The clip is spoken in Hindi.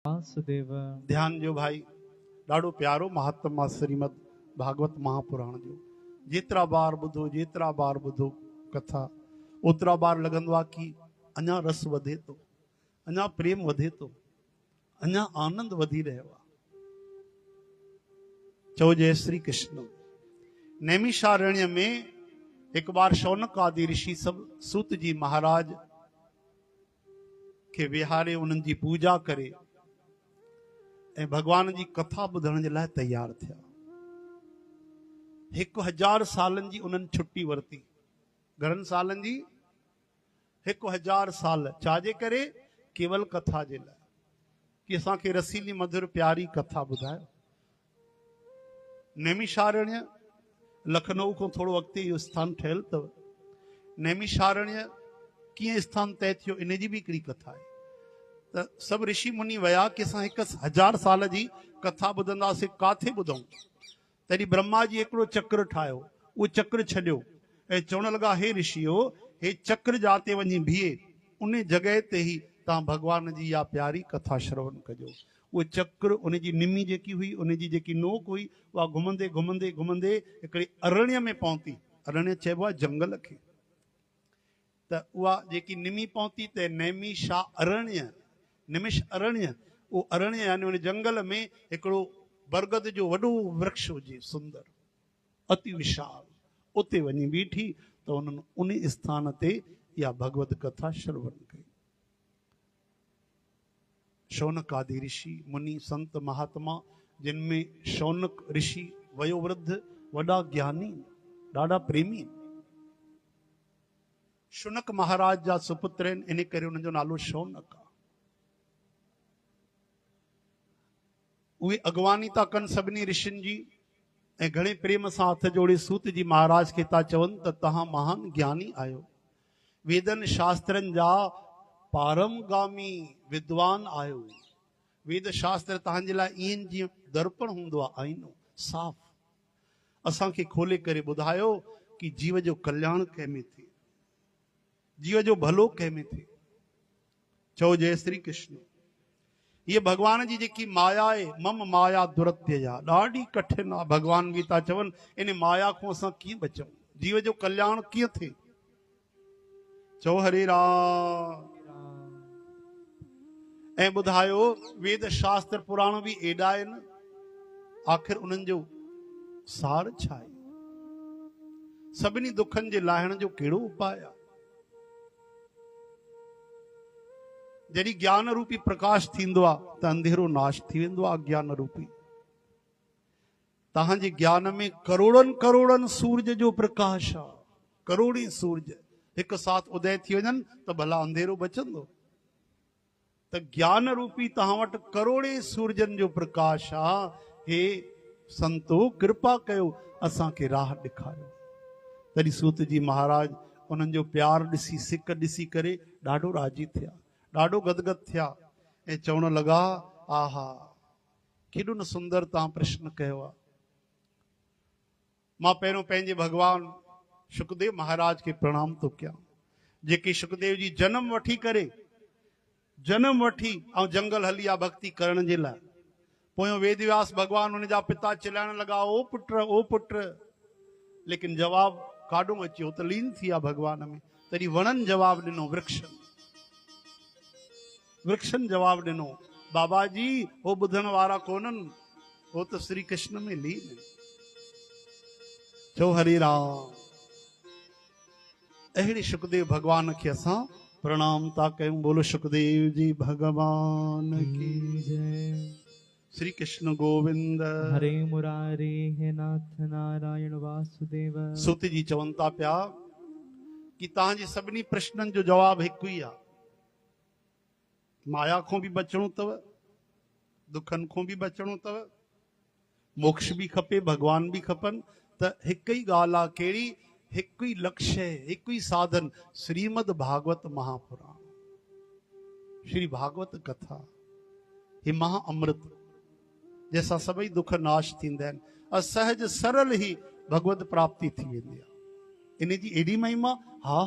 वासुदेव। ध्यान जो भाई ॾाढो प्यारो महात्मा श्रीमद भागवत महापुराण जो जेतिरा बार ॿुधो कथा ओतिरा बार लॻंदो आहे कि अञा रस वधे थो, अञा प्रेम वधे थो, अञा आनंद वधी रहियो आहे। चओ जय श्री कृष्ण। नैमिषारण्य में एक बार शौनक आदि ऋषि सब सूत जी महाराज के विहारे उन्हनि जी पूजा करे ऐं भगवान जी कथा ॿुधण जे लाइ तैयार थिया। 1000 सालनि जी उन्हनि छुट्टी वरिती। घणनि सालनि जी? 1000 साल। छाजे करे? केवल कथा जे लाइ कि असांखे रसीली मधुर प्यारी कथा ॿुधायो। नैमिषारण्य लखनऊ खां थोरो अॻिते इहो स्थान ठहियल अथव। नैमिषारण्य कीअं स्थान तय थियो इन जी बि हिकिड़ी कथा आहे। त सभु ऋषि मुनि विया कि असां 1000 साल जी कथा ॿुधंदासीं, काथे ॿुधूं? तॾहिं ब्रह्मा जी हिकिड़ो चक्र ठाहियो, उहो चक्र छॾियो ऐं चवण लॻा, हे ऋषियो, हे चक्र जाते वञी बीहे, उन जॻह ते ई तव्हां भगवान जी इहा प्यारी कथा श्रवण कजो। उहो चक्र, उन जी निमी जेकी हुई, उन जी जेकी नोक हुई, उहा घुमंदे घुमंदे घुमंदे हिकिड़े अरण्य में पहुती। अरण्य चइबो आहे जंगल खे। त उहा जेकी निमी पहुती त नैमिषा अरण्य, निमिष अरण्य, उहो अरण्य यानी उन जंगल में हिकिड़ो बरगद जो वॾो वृक्ष हुजे, सुंदर, अति विशाल। उते वञी बीठी त उन्हनि उन स्थान ते इहा भगवत कथा श्रवण कई। शौनक आदि ऋषि मुनि संत महात्मा, जिनमें शौनक ऋषि वयोवृद्ध, वॾा ज्ञानी, ॾाढा प्रेमी। शुनक महाराज जा सुपुत्र आहिनि, इन करे उन्हनि जो नालो शौनक आहे। उहे अॻवानी था कनि सभिनी ऋषियुनि जी ऐं घणे प्रेम सां हथ जोड़े सूत जी महाराज खे था चवनि त तव्हां महान ज्ञानी आहियो, वेदनि शास्त्रनि जा पारमगामी विद्वान आहियो। वेद शास्त्र तव्हांजे लाइ ईअं जीअं दर्पण हूंदो आहे, आईनो साफ़। असांखे खोले करे ॿुधायो कि जीव जो कल्याण कंहिंमें थिए, जीव जो भलो कंहिंमें थिए। चओ जय श्री कृष्ण। ये भगवान जी जेकी माया आहे, मम माया दुरत्य जा, ॾाढी कठिन आहे। भगवान बि था चवनि इन माया खां असां कीअं बचूं, जीव जो कल्याण कीअं थिए। चओ हरे राम। ऐं ॿुधायो वेद शास्त्र पुराण बि एॾा आहिनि, आख़िर उन्हनि जो सार छा आहे? सभिनी दुखनि जे लाहिण जो कहिड़ो उपाय आहे? जॾहिं ज्ञान रूपी प्रकाश थींदो आहे त अंधेरो नाश थी वेंदो आहे। अज्ञान रूपी तव्हांजे ज्ञान में करोड़नि करोड़नि सूरज जो प्रकाश आहे। करोड़ी सूरज हिकु साथ उदय थी वञनि त भला अंधेरो बचंदो। त ज्ञान रूपी तव्हां वटि करोड़े सूरजनि जो प्रकाश आहे। हे संतो, कृपा कयो, असांखे राह ॾेखारियो। तॾहिं सूत जी महाराज उन्हनि जो प्यार ॾिसी, सिक ॾिसी करे ॾाढो राजी थिया, ॾाढो गदगद थिया ऐं चवण लॻा, आहा, केॾो न सुंदर तव्हां प्रश्न कयो आहे। मां पहिरियों पंहिंजे भगवान शुकदेव महाराज खे प्रणाम थो कयां, जेके शुकदेव जी जन्म वठी ऐं जंगल हली आहे भक्ति करण जे लाइ। पोयों वेदव्यास भगवान उन जा पिता चिल्लाइण लॻा, ओ पुट, लेकिन जवाब काॾो अचियो, त लीन थी विया भगवान में। तॾहिं वणनि जवाब ॾिनो, वृक्षनि जवाब ॾिनो, बाबा जी हो ॿुधण वारा कोन्हनि, हो त श्री कृष्ण में लीन। चो हरे राम। अहिड़े शुकदेव भगवान खे असां प्रणाम था कयूं। बोलो सुखदेव जी भगवान की जय। श्री कृष्ण गोविंद हरे मुरारी, हे नाथ नारायण वासुदेव। सूत जी चवनि था पिया कि तव्हांजे सभिनी प्रश्ननि जो जवाब हिकु ई आहे। माया खां बि बचणो अथव, दुखनि खां बि बचणो अथव, मोक्ष बि खपे, भगवान बि खपनि। त हिकु ई ॻाल्हि आहे, कहिड़ी? हिकु ई लक्ष्य, हिकु ई साधन, श्रीमद भागवत महापुराण, श्री भागवत कथा। हे महा अमृत जैसा सभई दुख नाश थींदा आहिनि। असहज सरल ही भगवत प्राप्ति थी वेंदी आहे। इन जी एॾी महिमा, हा,